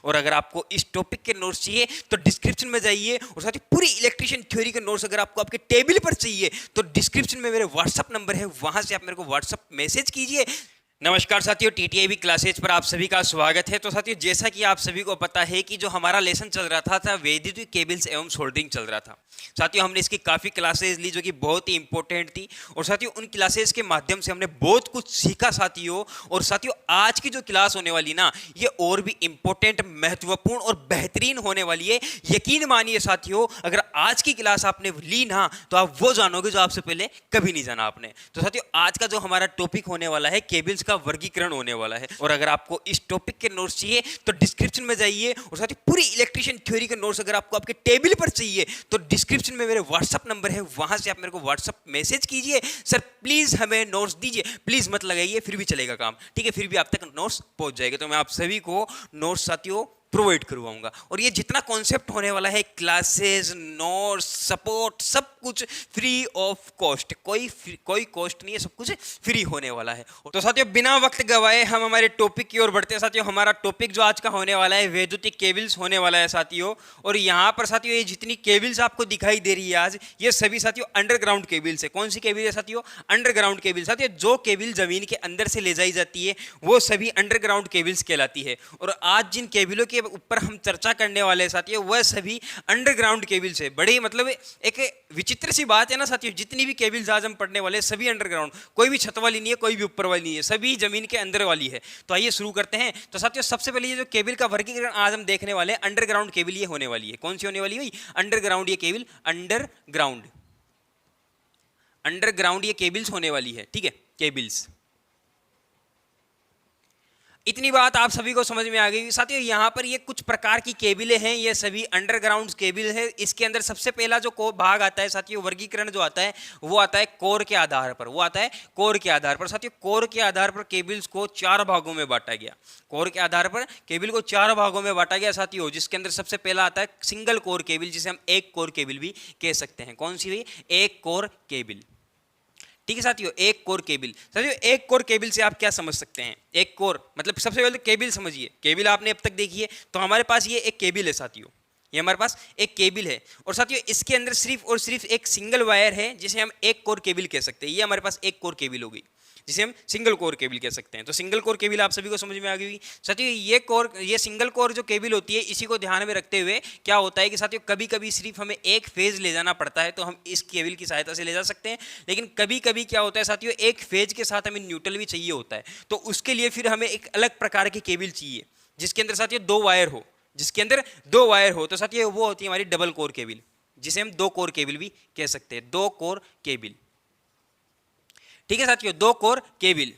और अगर आपको इस टॉपिक के नोट्स चाहिए तो डिस्क्रिप्शन में जाइए, और साथ ही पूरी इलेक्ट्रिशियन थ्योरी के नोट्स अगर आपको आपके टेबल पर चाहिए तो डिस्क्रिप्शन में मेरे व्हाट्सअप नंबर है, वहां से आप मेरे को व्हाट्सअप मैसेज कीजिए। नमस्कार साथियों, टीटीआईबी क्लासेज पर आप सभी का स्वागत है। तो साथियों, जैसा कि आप सभी को पता है कि जो हमारा लेसन चल रहा था वैद्युतिक केबल्स एवं सोल्डरिंग चल रहा था। साथियों, हमने इसकी काफ़ी क्लासेज ली जो कि बहुत ही इंपॉर्टेंट थी, और साथियों उन क्लासेज के माध्यम से हमने बहुत कुछ सीखा साथियों। और साथियों, आज की जो क्लास होने वाली ना, ये और भी इंपॉर्टेंट, महत्वपूर्ण और बेहतरीन होने वाली है। यकीन मानिए साथियों, अगर आज की क्लास आपने ली ना तो आप वो जानोगे जो आपसे पहले कभी नहीं जाना आपने। तो साथियों, आज का जो हमारा टॉपिक होने वाला है, केबल्स का वर्गीकरण होने वाला है। और अगर आपको इस टॉपिक के नोट्स चाहिए तो डिस्क्रिप्शन में जाइए, और साथ ही पूरी इलेक्ट्रिशियन थ्योरी के नोट्स अगर आपको आपके टेबल पर चाहिए तो डिस्क्रिप्शन में मेरे व्हाट्सअप नंबर है, वहां से आप मेरे को व्हाट्सअप मैसेज कीजिए। सर प्लीज हमें नोट्स दीजिए, प्लीज मत लगाइए, फिर भी चलेगा काम, ठीक है, फिर भी आप तक नोट्स पहुंच जाएगा। तो मैं आप सभी को नोट्स साथियों प्रोवाइड करवाऊंगा। और ये जितना कॉन्सेप्ट होने वाला है, क्लासेस, नोट्स, सपोर्ट, सब कुछ फ्री ऑफ कॉस्ट, कोई कॉस्ट नहीं है, सब कुछ फ्री होने वाला है। तो साथियों, बिना वक्त गवाए हम हमारे टॉपिक की ओर बढ़ते हैं। साथियों, हमारा टॉपिक जो आज का होने वाला है वैद्युतिक केबल्स होने वाला है साथियों। और यहाँ पर साथियों, ये जितनी केबल्स आपको दिखाई दे रही है आज, ये सभी साथियों अंडरग्राउंड केबल्स है। कौन सी केबल है साथियों? Underground cable. साथियों, जो केबल जमीन के अंदर से ले जाई जाती है वो सभी अंडरग्राउंड केबल्स कहलाती है। और आज जिन केबलों के ऊपर हम चर्चा करने वाले हैं साथियों, वह सभी अंडरग्राउंड केबल्स है। बड़ी मतलब एक विचित्र सी बात है ना साथियों, जितनी भी केबल्स आज हम पढ़ने वाले हैं सभी अंडरग्राउंड, कोई भी छत वाली नहीं है, कोई भी ऊपर वाली नहीं है, सभी जमीन के अंदर वाली है। तो आइए शुरू करते हैं। तो साथियों, सबसे पहले ये जो केबल का वर्गीकरण आज हम देखने वाले हैं, अंडरग्राउंड केबल ये होने वाली है। कौन सी होने वाली है? अंडरग्राउंड ये केबल, अंडरग्राउंड ये केबल्स होने वाली है, ठीक है, केबल्स। इतनी बात आप सभी को समझ में आ गई साथियों। यहाँ पर ये कुछ प्रकार की केबलें हैं, ये सभी अंडरग्राउंड केबल है। इसके अंदर सबसे पहला जो भाग आता है साथियों, वर्गीकरण जो आता है वो आता है कोर के आधार पर। वो आता है कोर के आधार पर। साथियों, कोर के आधार पर केबल्स को 4 भागों में बांटा गया। कोर के आधार पर केबल को 4 भागों में बांटा गया साथियों, जिसके अंदर सबसे पहला आता है सिंगल कोर केबल, जिसे हम एक कोर केबल भी कह सकते हैं। कौन सी हुई? एक कोर केबल, ठीक है साथियों, एक कोर केबल। साथियों, एक कोर केबल से आप क्या समझ सकते हैं? एक कोर मतलब सबसे पहले केबल समझिए। केबल आपने अब तक देखी है, तो हमारे पास ये एक केबल है साथियों, ये हमारे पास एक केबल है। और साथियों, इसके अंदर सिर्फ और सिर्फ एक सिंगल वायर है, जिसे हम एक कोर केबल कह सकते हैं। ये हमारे पास एक कोर केबल हो गई, जिसे हम सिंगल कोर केबल कह सकते हैं। तो सिंगल कोर केबल आप सभी को समझ में आ गई। साथियों, ये सिंगल कोर जो केबल होती है, इसी को ध्यान में रखते हुए क्या होता है कि साथियों, कभी कभी सिर्फ हमें एक फेज ले जाना पड़ता है, तो हम इस केबल की सहायता से ले जा सकते हैं। लेकिन कभी कभी क्या होता है साथियों, एक फेज के साथ हमें न्यूट्रल भी चाहिए होता है, तो उसके लिए फिर हमें एक अलग प्रकार की केबल चाहिए, जिसके अंदर साथियों 2 वायर हो, जिसके अंदर 2 वायर हो। तो साथियों, वो होती है हमारी डबल कोर केबल, जिसे हम 2 कोर केबल भी कह सकते हैं। 2 कोर केबल, ठीक है साथियों, 2 कोर केबल।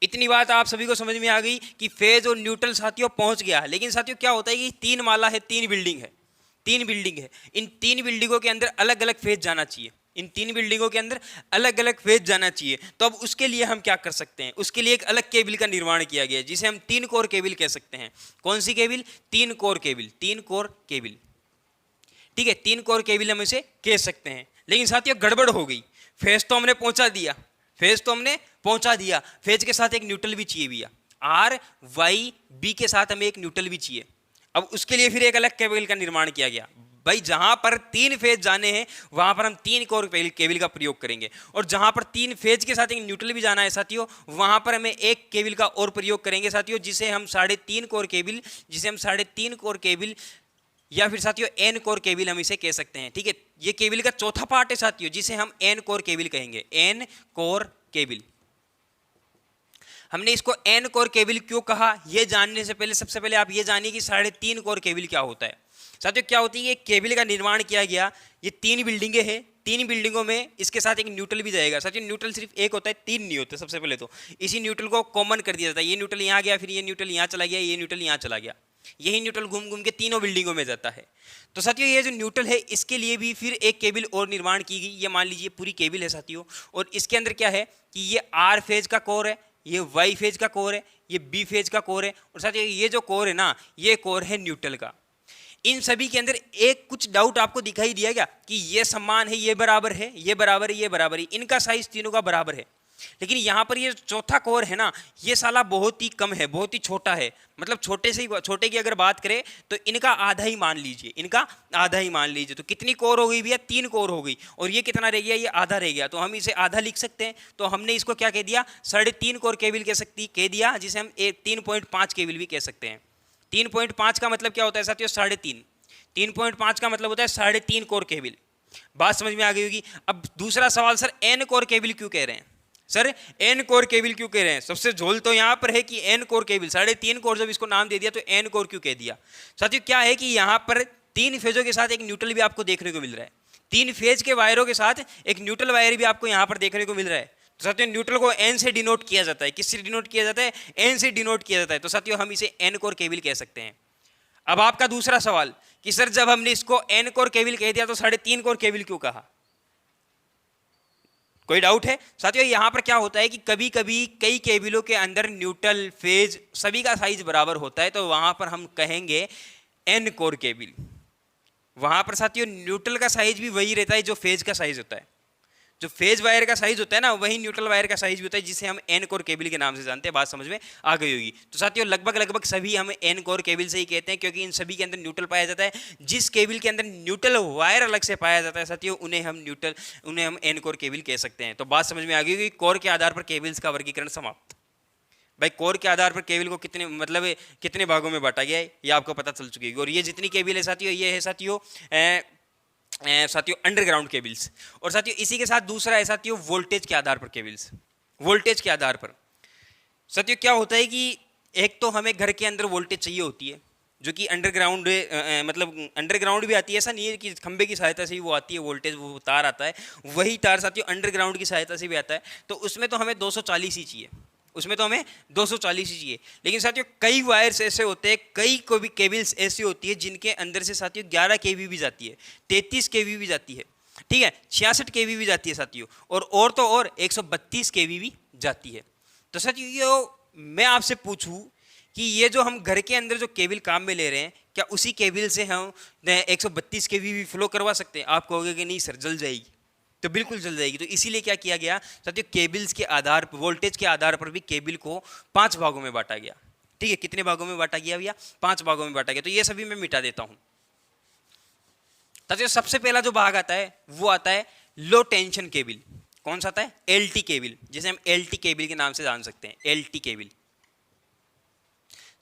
इतनी बात आप सभी को समझ में आ गई कि फेज और न्यूट्रल साथियों पहुंच गया। लेकिन साथियों, क्या होता है कि 3 माला है, 3 बिल्डिंग है, 3 बिल्डिंग है। इन 3 बिल्डिंगों के अंदर अलग अलग फेज जाना चाहिए, इन 3 बिल्डिंगों के अंदर अलग अलग फेज जाना चाहिए। तो अब उसके लिए हम क्या कर सकते हैं? उसके लिए एक अलग केबल का निर्माण किया गया है, जिसे हम 3 कोर केबल कह सकते हैं। कौन सी cable? 3 core cable, 3 core cable, ठीक है, 3 कोर केबल हम इसे कह सकते हैं। लेकिन साथियों, गड़बड़ हो गई। फेज तो हमने पहुंचा दिया, फेज के साथ एक न्यूट्रल भी चाहिए भैया, आर वाई बी के साथ हमें एक न्यूट्रल भी चाहिए। अब उसके लिए फिर एक अलग केबल का निर्माण किया गया। भाई, जहां पर 3 फेज जाने हैं वहां पर हम 3 कोर केबल का प्रयोग करेंगे, और जहां पर 3 फेज के साथ एक न्यूट्रल भी जाना है साथियों, वहां पर हमें एक केबल का और प्रयोग करेंगे साथियों, जिसे हम 3.5 कोर केबल या फिर साथियों एन कोर केबल हम इसे कह सकते हैं, ठीक है। ये केबल का चौथा पार्ट है साथियों, जिसे हम एन कोर केबल कहेंगे, एन कोर केबल। हमने इसको एन कोर केबल क्यों कहा, ये जानने से पहले सबसे पहले आप ये जानिए कि 3.5 कोर केबल क्या होता है। साथियों, क्या होती है, ये केबल का निर्माण किया गया, ये 3 बिल्डिंगें हैं, 3 बिल्डिंगों में इसके साथ एक न्यूट्रल भी जाएगा। साथियों, न्यूट्रल सिर्फ एक होता है, 3 नहीं होते। सबसे पहले तो इसी न्यूट्रल को कॉमन कर दिया जाता है। ये न्यूट्रल यहाँ गया, फिर ये न्यूट्रल यहाँ चला गया, ये न्यूट्रल यहाँ चला गया, यही न्यूट्रल घूम घूम के तीनों बिल्डिंगों में जाता है। तो साथियों, ये जो न्यूट्रल है, इसके लिए भी फिर एक केबल और निर्माण की गई। ये मान लीजिए पूरी केबल है साथियों, और इसके अंदर क्या है कि ये आर फेज का कोर है, ये वाई फेज का कोर है, ये बी फेज का कोर है, और साथियों ये जो कोर है ना, ये कोर है न्यूट्रल का। इन सभी के अंदर एक कुछ डाउट आपको दिखाई दिया क्या कि ये समान है, ये बराबर है, ये बराबर है, ये बराबर है, इनका साइज तीनों का बराबर है। लेकिन यहाँ पर ये चौथा कोर है ना, ये साला बहुत ही कम है, बहुत ही छोटा है। मतलब छोटे की अगर बात करें तो इनका आधा ही मान लीजिए, इनका आधा ही मान लीजिए। तो कितनी कोर हो गई भैया? 3 कोर हो गई। और ये कितना रह गया? ये आधा रह गया। तो हम इसे आधा लिख सकते हैं। तो हमने इसको क्या कह दिया? 3.5 कोर केबल कह दिया, जिसे हम 3.5 केबल भी कह सकते हैं। 3.5 का मतलब क्या होता है साथियों? 3.5। 3.5 का मतलब होता है 3.5 कोर केबल। बात समझ में आ गई होगी। अब दूसरा सवाल, सर एन कोर केबल क्यों कह रहे हैं? सर एन कोर केबल क्यों कह रहे हैं? सबसे झोल तो यहां पर है कि एन कोर केबल, 3.5 कोर जब इसको नाम दे दिया तो एन कोर क्यों कह दिया? साथियों क्या है कि यहां पर 3 फेजों के साथ एक न्यूट्रल भी आपको देखने को मिल रहा है। 3 फेज के वायरों के साथ एक न्यूट्रल वायर भी आपको यहां पर देखने को मिल रहा है। तो साथियों न्यूट्रल को एन से डिनोट किया जाता है। किससे डिनोट किया जाता है? एन से डिनोट किया जाता है। तो साथियों हम इसे एन कोर केबल कह सकते हैं। अब आपका दूसरा सवाल कि सर जब हमने इसको एन कोर केबल कह दिया तो 3.5 कोर केबल क्यों कहा? कोई डाउट है? साथियों यहां पर क्या होता है कि कभी कभी कई केबलों के अंदर न्यूट्रल फेज सभी का साइज बराबर होता है, तो वहां पर हम कहेंगे एन कोर केबल। वहां पर साथियों न्यूट्रल का साइज भी वही रहता है जो फेज का साइज होता है। जो फेज वायर का साइज होता है ना, वही न्यूट्रल वायर का साइज भी होता है, जिसे हम एन कोर केबल के नाम से जानते हैं। बात समझ में आ गई होगी। तो साथियों लगभग सभी हम एन कोर केबल से ही कहते हैं, क्योंकि इन सभी के अंदर न्यूट्रल पाया जाता है। जिस केबल के अंदर न्यूट्रल वायर अलग से पाया जाता है साथियों, उन्हें हम एन कोर केबल कह सकते हैं। तो बात समझ में आ गई होगी। कोर के आधार पर केबल्स का वर्गीकरण समाप्त। भाई कोर के आधार पर केबल को कितने भागों में बांटा गया है ये आपको पता चल चुकी है। और ये जितनी केबल है साथियों, ये है साथियों अंडरग्राउंड केबल्स। और साथियों इसी के साथ दूसरा है साथियों वोल्टेज के आधार पर केबल्स। वोल्टेज के आधार पर साथियों क्या होता है कि एक तो हमें घर के अंदर वोल्टेज चाहिए होती है, जो कि अंडरग्राउंड अंडरग्राउंड भी आती है। ऐसा नहीं है कि खंबे की सहायता से ही वो आती है वोल्टेज, वो तार आता है, वही तार साथियों अंडरग्राउंड की सहायता से भी आता है। तो उसमें तो हमें 240 ही चाहिए, उसमें तो हमें 240 ही चाहिए। लेकिन साथियों कई वायर्स ऐसे होते हैं, कई को भी केबल्स ऐसी होती है जिनके अंदर से साथियों 11 केवी भी जाती है, 33 केवी भी जाती है, ठीक है, 66 केवी भी जाती है साथियों, और तो और 132 केवी भी जाती है। तो साथियों ये मैं आपसे पूछूं कि ये जो हम घर के अंदर जो केबल काम में ले रहे हैं, क्या उसी केबल से हम 132 केवी भी फ्लो करवा सकते हैं? आप कहोगे कि नहीं सर जल जाएगी। तो बिल्कुल जल जाएगी। तो इसीलिए क्या किया गया साथियों, केबल्स के आधार पर, वोल्टेज के आधार पर भी केबल को 5 भागों में बांटा गया। ठीक है, कितने भागों में बांटा गया भैया? 5 भागों में बांटा गया। तो ये सभी मैं मिटा देता हूं। साथियों सबसे पहला जो भाग आता है वो आता है लो टेंशन केबल। कौन सा आता है? एलटी केबल, जिसे हम एलटी केबल के नाम से जान सकते हैं, एलटी केबल।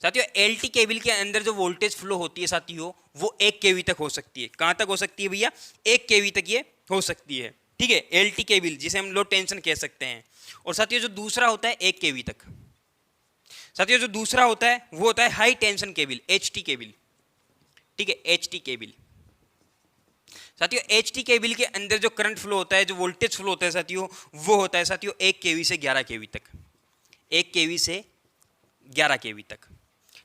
साथियों एलटी केबल के अंदर जो वोल्टेज फ्लो होती है साथियों, वो 1 केवी तक हो सकती है। कहां तक हो सकती है भैया? 1 केवी तक ये हो सकती है। ठीक है, एलटी केबल जिसे हम लो टेंशन कह सकते हैं। और साथियों जो दूसरा होता है 1 केवी तक, साथियों जो दूसरा होता है वो होता है high tension cable, HT cable. ठीक है, एचटी केबल। साथियों एचटी केबल के अंदर जो करंट फ्लो होता है, जो वोल्टेज फ्लो होता है साथियों, वो होता है साथियों 1 केवी से 11 केवी तक, 1 केवी से 11 केवी तक।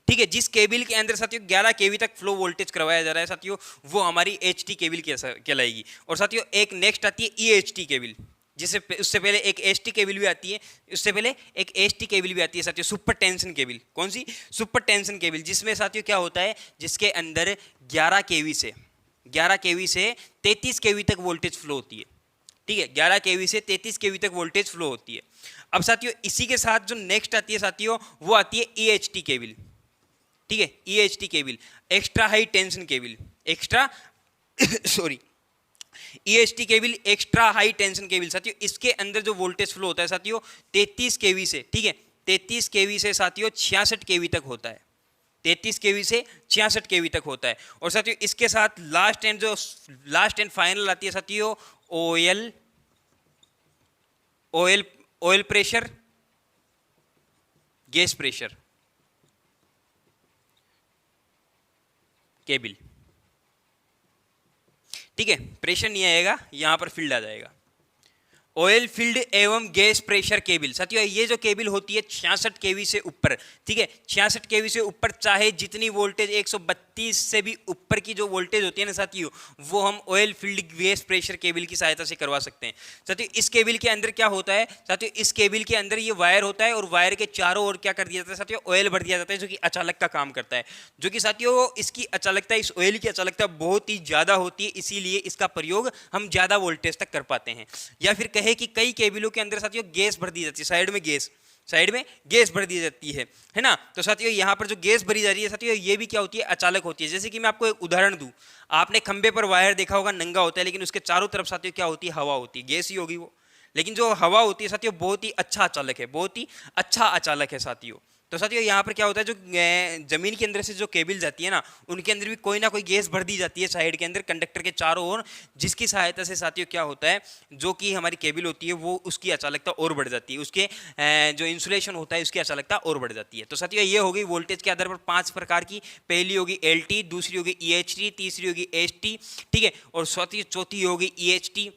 ठीक है, जिस केबल के अंदर साथियों 11 केवी तक फ्लो वोल्टेज करवाया जा रहा है साथियों, वो हमारी एचटी केबल कहलाएगी। और साथियों एक नेक्स्ट आती है ईएचटी केबल, जिससे उससे पहले एक एचटी केबल भी आती है, उससे पहले एक एचटी केबल भी आती है साथियों, सुपर टेंशन केबल। कौन सी? सुपर टेंशन केबल, जिसमें साथियों क्या होता है, जिसके अंदर 11 केवी से 33 केवी तक वोल्टेज फ्लो होती है। ठीक है, 11 केवी से 33 केवी तक वोल्टेज फ्लो होती है। अब साथियों इसी के साथ जो नेक्स्ट आती है साथियों, वो आती है ईएचटी केबल। ठीक है, EHT cable, extra high tension cable, extra sorry EHT cable, extra high tension cable. साथियों इसके अंदर जो वोल्टेज फ्लो होता है साथियों 33 केवी से, ठीक है, 33 केवी से साथियों 66 केवी तक होता है, 33 केवी से 66 केवी तक होता है। और साथियों इसके साथ लास्ट एंड फाइनल आती है साथियों oil pressure, gas pressure cable. ठीक है, प्रेशर नहीं आएगा, यहां पर फील्ड आ जाएगा। ऑयल फील्ड एवं गैस प्रेशर केबल। साथियों ये जो केबल होती है 66 केवी से ऊपर, ठीक है, 66 केवी से ऊपर चाहे जितनी वोल्टेज 132 से भी ऊपर की जो वोल्टेज होती है ना साथियों, वो हम oil field gas pressure cable की सहायता से करवा सकते हैं। साथियों इस केबल के अंदर क्या होता है, साथियों इस केबल के अंदर ये वायर होता है, और वायर के चारों ओर क्या कर दिया जाता है साथियों, ऑयल भर दिया जाता है, जो कि अचालक का काम करता है। जो कि साथियों इसकी अचालकता, इस ऑयल की अचालकता बहुत ही ज्यादा होती है, इसीलिए इसका प्रयोग हम ज्यादा वोल्टेज तक कर पाते हैं। या फिर है कि कई केबलों के अंदर साथियों गैस भर दी जाती है, साइड में गैस भर दी जाती है ना। तो साथियों यहाँ पर जो गैस भरी जा रही है साथियों, ये भी क्या होती है, अचानक होती है। जैसे कि मैं आपको एक उदाहरण दूं, आपने खंबे पर वायर देखा होगा, नंगा होता है, लेकिन उसके चारों तरफ साथियों क्या होती है, हवा होती है, गैस ही होगी वो। लेकिन जो हवा होती है साथियों बहुत ही अच्छा अचालक है, बहुत ही अच्छा अचालक है साथियों। तो साथियों यहाँ पर क्या होता है, जो जमीन के अंदर से जो केबल जाती है ना, उनके अंदर भी कोई ना कोई गैस भर दी जाती है साइड के अंदर, कंडक्टर के चारों ओर, जिसकी सहायता से साथियों क्या होता है, जो कि हमारी केबल होती है वो उसकी अचालकता और बढ़ जाती है, उसके जो इंसुलेशन होता है उसकी अचालकता और बढ़ जाती है। तो साथियों ये हो गई वोल्टेज के आधार पर 5 प्रकार की, पहली होगी LT, दूसरी होगी EHT, तीसरी होगी ST, ठीक है, और चौथी होगी EHT,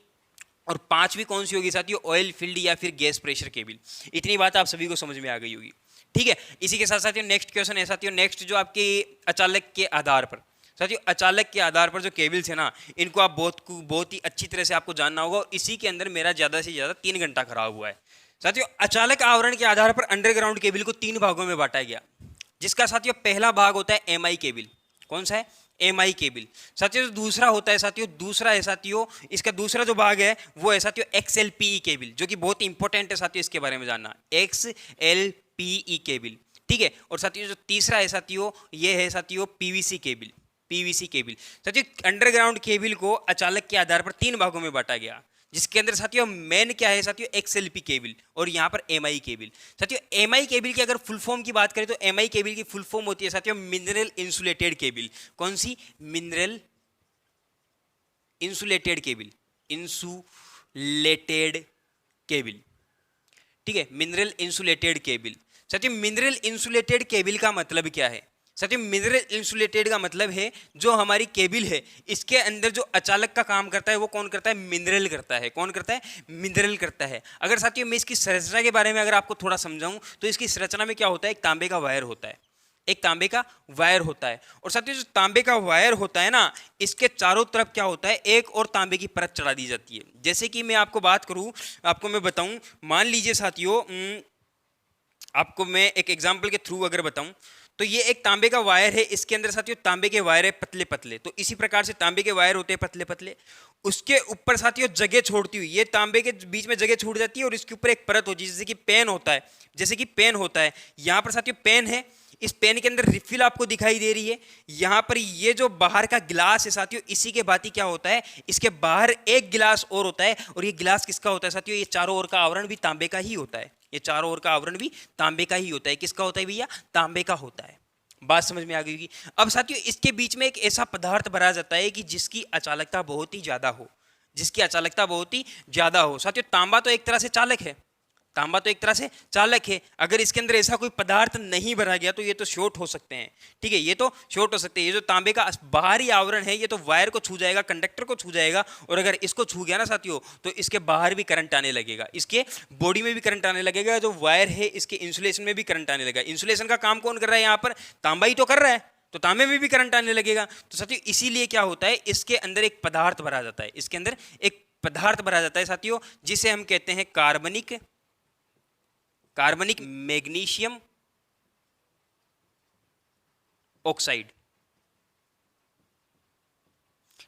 और पांचवी कौन सी होगी साथियों, ऑयल फील्ड या फिर गैस प्रेशर केबल। इतनी बात आप सभी को समझ में आ गई होगी, ठीक है। इसी के साथ साथियों नेक्स्ट क्वेश्चन है साथियों, नेक्स्ट जो आपके अचालक के आधार पर, साथियों अचालक के आधार पर जो केबल्स है ना, इनको आप बहुत ही अच्छी तरह से आपको जानना होगा, और इसी के अंदर मेरा ज्यादा से ज्यादा 3 घंटा खराब हुआ है साथियों। अचालक आवरण के आधार पर अंडरग्राउंड केबल को 3 भागों में बांटा गया, जिसका साथियों पहला भाग होता है MI केबल। कौन सा है, MI केबल। साथियों जो दूसरा होता है साथियों, दूसरा है साथियों, इसका दूसरा जो भाग है वो है साथियों XLPE केबल, जो कि बहुत ही इंपॉर्टेंट है साथियों, इसके बारे में जानना, XLPE केबल, ठीक है। और साथियों जो तीसरा है साथियों, ये है साथियों PVC केबल, PVC केबल। साथियों अंडरग्राउंड केबल को अचालक के आधार पर 3 भागों में बांटा गया, जिसके अंदर साथियों मेन क्या है साथियों, XLP केबल, और यहाँ पर MI केबल। साथियों MI केबल की अगर फुल फॉर्म की बात करें तो MI केबल की फुल फॉर्म होती है साथियों मिनरल इंसुलेटेड केबल। कौन सी, mineral insulated cable, insulated cable, ठीक है, मिनरल इंसुलेटेड केबल। साथियों मिनरल इंसुलेटेड केबल का मतलब क्या है, साथियों मिनरल इंसुलेटेड का मतलब है जो हमारी केबल है इसके अंदर जो अचालक का काम करता है वो कौन करता है, मिनरल करता है। कौन करता है, मिनरल करता है। अगर साथियों मैं इसकी संरचना के बारे में अगर आपको थोड़ा समझाऊं तो इसकी संरचना में क्या होता है, एक तांबे का वायर होता है, एक तांबे का वायर होता है, और साथियों जो तांबे का वायर होता है ना, इसके चारों तरफ क्या होता है, एक और तांबे की परत चढ़ा दी जाती है। जैसे कि मैं आपको बात करूं, आपको मैं बताऊं, मान लीजिए साथियों, आपको मैं एक एग्जाम्पल के थ्रू अगर बताऊं, तो ये एक तांबे का वायर है, इसके अंदर साथियों तांबे के वायर है पतले पतले, तो इसी प्रकार से तांबे के वायर होते हैं पतले पतले, उसके ऊपर साथियों जगह छोड़ती हुई, ये तांबे के बीच में जगह छोड़ जाती है, और इसके ऊपर एक परत होती है, जैसे कि पेन होता है, जैसे कि पेन होता है। यहाँ पर साथियों पेन है, इस पेन के अंदर रिफिल आपको दिखाई दे रही है। यहाँ पर ये जो बाहर का गिलास है साथियों, इसी के भांति क्या होता है, इसके बाहर एक गिलास और होता है, और ये गिलास किसका होता है साथियों, ये चारों ओर का आवरण भी तांबे का ही होता है, ये चारों ओर का आवरण भी तांबे का ही होता है। किसका होता है भैया, तांबे का होता है। बात समझ में आ गई होगी। अब साथियों इसके बीच में एक ऐसा पदार्थ भरा जाता है कि जिसकी अचालकता बहुत ही ज्यादा हो, जिसकी अचालकता बहुत ही ज्यादा हो। साथियों तांबा तो एक तरह से चालक है, तांबा तो एक तरह से चालक है। अगर इसके अंदर ऐसा कोई पदार्थ नहीं भरा गया तो ये तो शॉर्ट हो सकते हैं, ठीक है, ये तो शॉर्ट हो सकते हैं। ये जो तांबे का बाहरी आवरण है ये तो वायर को छू जाएगा, कंडक्टर को छू जाएगा, और अगर इसको छू गया ना साथियों तो इसके बाहर भी करंट आने लगेगा, इसके बॉडी में भी करंट आने लगेगा, जो वायर है इसके इंसुलेशन में भी करंट आने लगेगा। इंसुलेशन का काम कौन कर रहा है, यहाँ पर तांबा ही तो कर रहा है, तो तांबे में भी करंट आने लगेगा। तो साथियों इसीलिए क्या होता है, इसके अंदर एक पदार्थ भरा जाता है, इसके अंदर एक पदार्थ भरा जाता है साथियों, जिसे हम कहते हैं कार्बनिक मैग्नीशियम ऑक्साइड,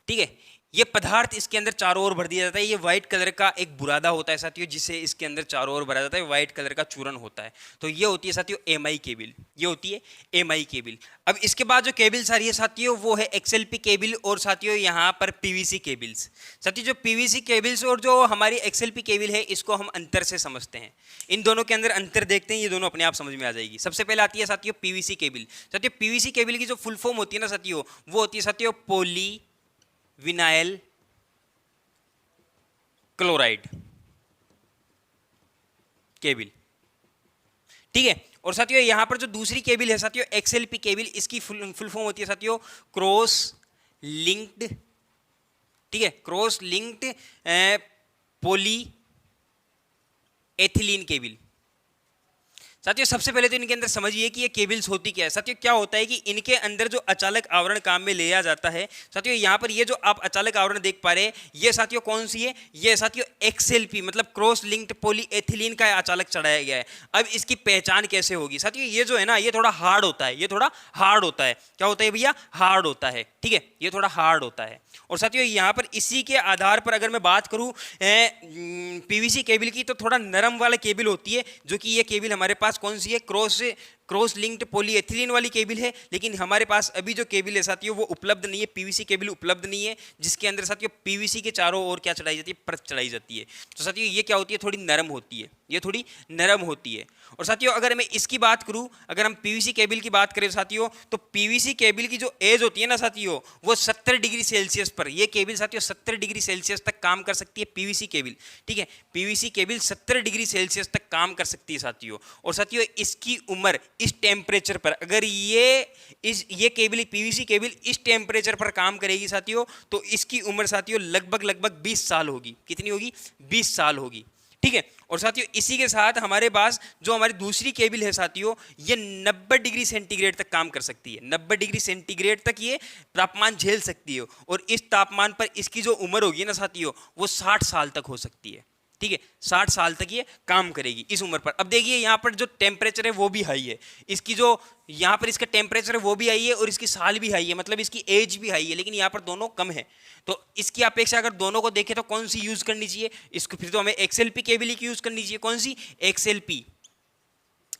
ठीक है। ये पदार्थ इसके अंदर चारों ओर भर दिया जाता है। ये व्हाइट कलर का एक बुरादा होता है साथियों, जिसे इसके अंदर चारों ओर भरा जाता है, व्हाइट कलर का चूर्ण होता है। तो ये होती है साथियों MI केबल, ये होती है MI केबल। अब इसके बाद जो केबल्स आ रही है साथियों वो है XLP केबल, और साथियों यहाँ पर PVC केबल्स। साथियों जो PVC केबल्स और जो हमारी XLP केबल है, इसको हम अंतर से समझते हैं। इन दोनों के अंदर अंतर देखते हैं, ये दोनों अपने आप समझ में आ जाएगी। सबसे पहले आती है साथियों PVC केबल। साथियों PVC केबल की जो फुल फॉर्म होती है ना साथियों, वो होती है साथियों पोली विनाइल क्लोराइड केबल, ठीक है। और साथियों यहां पर जो दूसरी केबल है साथियों XLP केबल, इसकी फुल फॉर्म होती है साथियों क्रॉस लिंक्ड, ठीक है, cross linked poly ethylene cable. साथियों सबसे पहले तो इनके अंदर समझिए कि ये केबल्स होती क्या है। साथियों क्या होता है कि इनके अंदर जो अचालक आवरण काम में लिया जाता है, साथियों यहाँ पर ये जो आप अचालक आवरण देख पा रहे हैं, ये साथियों कौन सी है, ये साथियों XLP मतलब क्रॉस लिंक्ड पॉलीएथिलीन का अचालक चढ़ाया गया है। अब इसकी पहचान कैसे होगी साथियों, ये जो है ना, ये थोड़ा हार्ड होता है, ये थोड़ा हार्ड होता है। क्या होता है भैया, हार्ड होता है, ठीक है, ये थोड़ा हार्ड होता है। और साथियों यहाँ पर इसी के आधार पर अगर मैं बात करूँ PVC केबल की, तो थोड़ा नरम वाला केबल होती है, जो कि ये केबल हमारे पास कौन सी है, क्रॉस लिंक्ड पॉलीएथिलीन वाली केबल है। लेकिन हमारे पास अभी जो केबल है साथियों वो उपलब्ध नहीं है, PVC केबल उपलब्ध नहीं है, जिसके अंदर साथियों PVC के चारों ओर क्या चढ़ाई जाती है, परत चढ़ाई जाती है। तो साथियों ये क्या होती है, थोड़ी नरम होती है, ये थोड़ी नरम होती है। और साथियों अगर मैं इसकी बात करूं, अगर हम PVC केबल की बात करें साथियों, तो PVC केबल की जो एज होती है ना साथियों, वो 70 डिग्री सेल्सियस पर, ये केबल साथियों 70 डिग्री सेल्सियस तक काम कर सकती है, PVC केबल, ठीक है, PVC केबल 70 डिग्री सेल्सियस तक काम कर सकती है साथियों। और साथियों इसकी उम्र इस टेम्परेचर पर, अगर ये केबल PVC केबल इस टेम्परेचर पर काम करेगी साथियों, तो इसकी उम्र साथियों लगभग 20 साल होगी। कितनी होगी, 20 साल होगी, ठीक है। और साथियों इसी के साथ हमारे पास जो हमारी दूसरी केबल है साथियों, ये 90 डिग्री सेंटीग्रेड तक काम कर सकती है, 90 डिग्री सेंटीग्रेड तक ये तापमान झेल सकती है। और इस तापमान पर इसकी जो उम्र होगी ना साथियों, वो 60 साल तक हो सकती है, ठीक है, 60 साल तक ये काम करेगी इस उम्र पर। अब देखिए यहाँ पर जो टेम्परेचर है वो भी हाई है, इसकी जो यहाँ पर इसका टेम्परेचर है वो भी हाई है, और इसकी साल भी हाई है, मतलब इसकी एज भी हाई है, लेकिन यहाँ पर दोनों कम है। तो इसकी अपेक्षा अगर दोनों को देखें तो कौन सी यूज करनी चाहिए, इसको फिर तो हमें XLP केबल की यूज करनी चाहिए। कौन सी,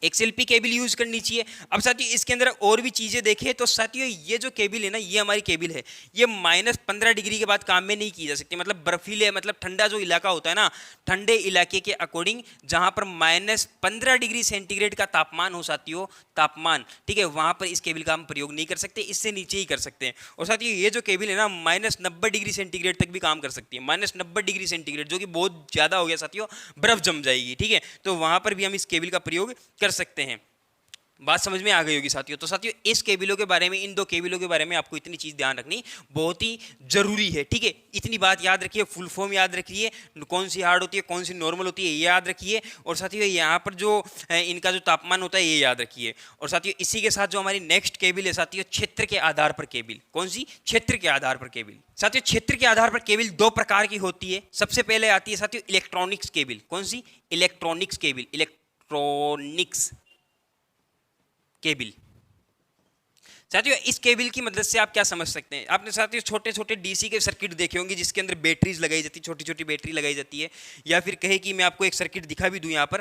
XLP केबल यूज करनी चाहिए। अब साथियों इसके अंदर और भी चीजें देखें तो साथियों ये जो केबल है ना, ये हमारी केबल है, ये -15 डिग्री के बाद काम में नहीं की जा सकती। मतलब बर्फीले, मतलब ठंडा जो इलाका होता है ना, ठंडे इलाके के अकॉर्डिंग जहां पर -15 डिग्री सेंटीग्रेड का तापमान हो साथियों, तापमान, ठीक है, वहां पर इस केबल का हम प्रयोग नहीं कर सकते, इससे नीचे ही कर सकते हैं। और साथियों ये जो केबल है ना, -90 डिग्री सेंटीग्रेड तक भी काम कर सकती है, -90 डिग्री सेंटीग्रेड, जो कि बहुत ज्यादा हो गया साथियों, बर्फ जम जाएगी, ठीक है, तो वहां पर भी हम इस केबल का प्रयोग कर सकते हैं। बात समझ में आ गई होगी साथियों। तो साथियों इस केबलों के बारे में, इन दो केबलों के बारे में आपको इतनी चीज ध्यान रखनी बहुत ही जरूरी है, ठीक है, इतनी बात याद रखिए, फुल फॉर्म याद रखिए, कौन सी हार्ड होती है कौन सी नॉर्मल होती है ये याद रखिए। और साथियों यहाँ पर जो इनका जो तापमान होता है ये याद रखिए। और साथियों इसी के साथ जो हमारी नेक्स्ट केबल है साथियों, क्षेत्र के आधार पर केबल। कौन सी, क्षेत्र के आधार पर केबल। साथियों क्षेत्र के आधार पर केबल दो प्रकार की होती है। सबसे पहले आती है साथियों इलेक्ट्रॉनिक्स केबल। कौन सी, इलेक्ट्रॉनिक्स केबल, इलेक्ट्रॉनिक्स केबल। साथियों इस केबल की मदद से आप क्या समझ सकते हैं, आपने साथियों छोटे छोटे डीसी के सर्किट देखे होंगे, जिसके अंदर बैटरीज लगाई जाती है, छोटी छोटी बैटरी लगाई जाती है, या फिर कहे कि मैं आपको एक सर्किट दिखा भी दूं यहाँ पर।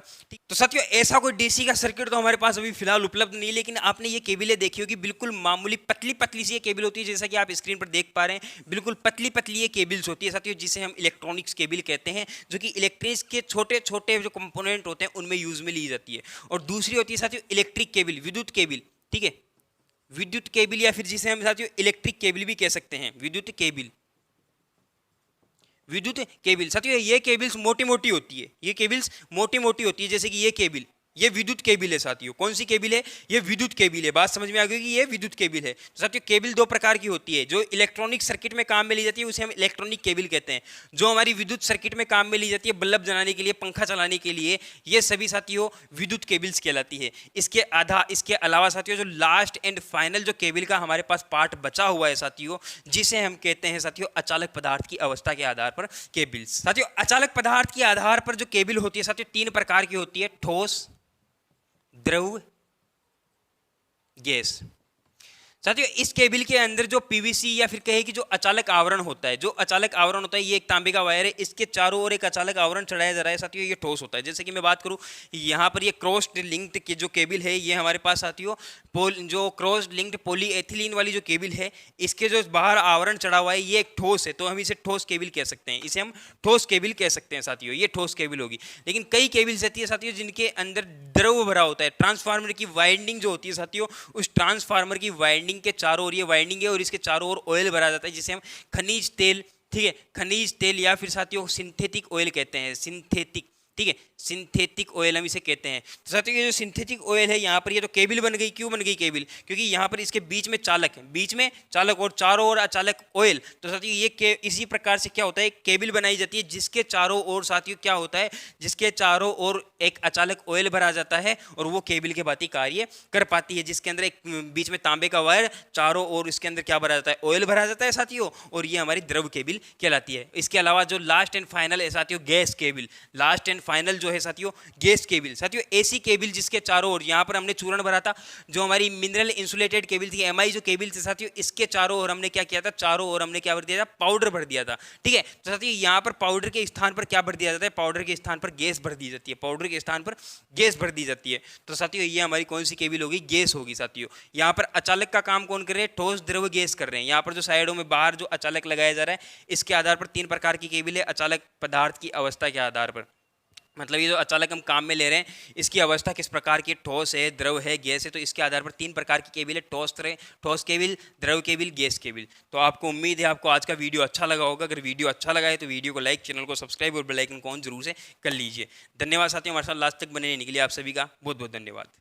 तो साथियों ऐसा कोई डीसी का सर्किट तो हमारे पास अभी फिलहाल उपलब्ध नहीं है, लेकिन आपने ये केबलें देखी होगी, बिल्कुल मामूली पतली पतली सी ये केबल होती है, जैसा कि आप स्क्रीन पर देख पा रहे हैं, बिल्कुल पतली पतली ये केबल्स होती है साथियों, जिसे हम इलेक्ट्रॉनिक्स केबल कहते हैं, जो कि इलेक्ट्रिक्स के छोटे छोटे जो कंपोनेंट होते हैं उनमें यूज में ली जाती है। और दूसरी होती है साथियों इलेक्ट्रिक केबल, विद्युत केबल, ठीक है, विद्युत केबल, या फिर जिसे हम साथियों इलेक्ट्रिक केबल भी कह सकते हैं, विद्युत केबल। विद्युत केबल साथियों ये केबल्स मोटी मोटी होती है, ये केबल्स मोटी मोटी होती है, जैसे कि ये केबल, ये विद्युत केबल है साथियों। कौन सी केबल है, ये विद्युत केबल है। बात समझ में आ गई कि ये विद्युत केबल है। तो साथियों केबल दो प्रकार की होती है, जो इलेक्ट्रॉनिक सर्किट में काम में ली जाती है उसे हम इलेक्ट्रॉनिक केबल कहते हैं, जो हमारी विद्युत सर्किट में काम में ली जाती है, बल्ब जलाने के लिए, पंखा चलाने के लिए, ये सभी साथियों विद्युत केबल्स कहलाती है। इसके अलावा साथियों जो लास्ट एंड फाइनल जो केबल का हमारे पास पार्ट बचा हुआ है साथियों, जिसे हम कहते हैं साथियों अचालक पदार्थ की अवस्था के आधार पर केबल्स। साथियों अचालक पदार्थ के आधार पर जो केबल होती है साथियों तीन प्रकार की होती है, ठोस, द्रव, गैस। साथियों इस केबल के अंदर जो पीवीसी या फिर कहे कि जो अचालक आवरण होता है, जो अचालक आवरण होता है, ये एक तांबे का वायर है, इसके चारों ओर एक अचालक आवरण चढ़ाया जा रहा है साथियों, ये ठोस होता है। जैसे कि मैं बात करूं यहाँ पर ये क्रॉस लिंक्ड की जो केबल है, ये हमारे पास साथियों जो क्रॉस लिंक्ड पॉलीएथिलीन वाली जो केबल है, इसके जो बाहर आवरण चढ़ा हुआ है ये एक ठोस है, तो हम इसे ठोस केबल कह सकते हैं, इसे हम ठोस केबल कह सकते हैं साथियों, ये ठोस केबल होगी। लेकिन कई केबल्स रहती है साथियों जिनके अंदर द्रव भरा होता है, ट्रांसफार्मर की वाइंडिंग जो होती है साथियों, उस ट्रांसफार्मर की वाइंडिंग के चारों ओर ये वाइंडिंग है और इसके चारों ओर ऑयल भरा जाता है, जिसे हम खनिज तेल, ठीक है, खनिज तेल या फिर साथियों सिंथेटिक ऑयल कहते हैं, सिंथेटिक, ठीक है, सिंथेटिक ऑयल हम इसे कहते हैं। तो साथियों ये जो सिंथेटिक ऑयल है यहाँ पर ये तो केबल बन गई। क्यों बन गई केबल? क्योंकि यहाँ पर इसके बीच में चालक है, बीच में चालक और चारों ओर अचालक ऑयल। तो साथियों ये इसी प्रकार से क्या होता है, केबल बनाई जाती है जिसके चारों ओर साथियों क्या होता है, जिसके चारों ओर एक अचालक ऑयल भरा जाता है और वो केबल के भांति कार्य कर पाती है, जिसके अंदर एक बीच में तांबे का वायर, चारों ओर इसके अंदर क्या भरा जाता है, ऑयल भरा जाता है साथियों, और ये हमारी द्रव केबल कहलाती है। इसके अलावा जो लास्ट एंड फाइनल है साथियों gas cable, last and final जो है साथियों गैस केबल। साथियों ऐसी केबल जिसके चारों ओर, यहाँ पर हमने चूर्ण भरा था, जो हमारी मिनरल इंसुलेटेड केबल थी, एमआई जो केबल थी साथियों, इसके चारों ओर हमने क्या किया था, चारों ओर हमने क्या भर दिया था, पाउडर भर दिया था। ठीक है, तो साथियों यहाँ पर पाउडर के स्थान पर क्या भर दिया जाता है, पाउडर के स्थान पर गैस भर दी जाती है, पाउडर के स्थान पर गैस भर दी जाती है। तो साथियों ये हमारी कौन सी केबल होगी, गैस होगी साथियों। यहाँ पर अचालक का काम कौन कर रहे हैं, ठोस द्रव गैस कर रहे हैं। यहाँ पर जो साइडों में बाहर जो अचालक लगाया जा रहा है, इसके आधार पर 3 प्रकार की केबल है, अचालक पदार्थ की अवस्था के आधार पर। मतलब ये जो अचालक हम काम में ले रहे हैं इसकी अवस्था किस प्रकार की, ठोस है, द्रव है, गैस है, तो इसके आधार पर 3 प्रकार की केबल है, ठोस केबल, द्रव केबल, गैस केबल। तो आपको उम्मीद है आपको आज का वीडियो अच्छा लगा होगा। अगर वीडियो अच्छा लगा है तो वीडियो को लाइक, चैनल को सब्सक्राइब और बेल आइकन को ऑन जरूर से कर लीजिए। धन्यवाद साथियों, हमारे साथ लास्ट तक बने रहने के लिए आप सभी का बहुत बहुत धन्यवाद।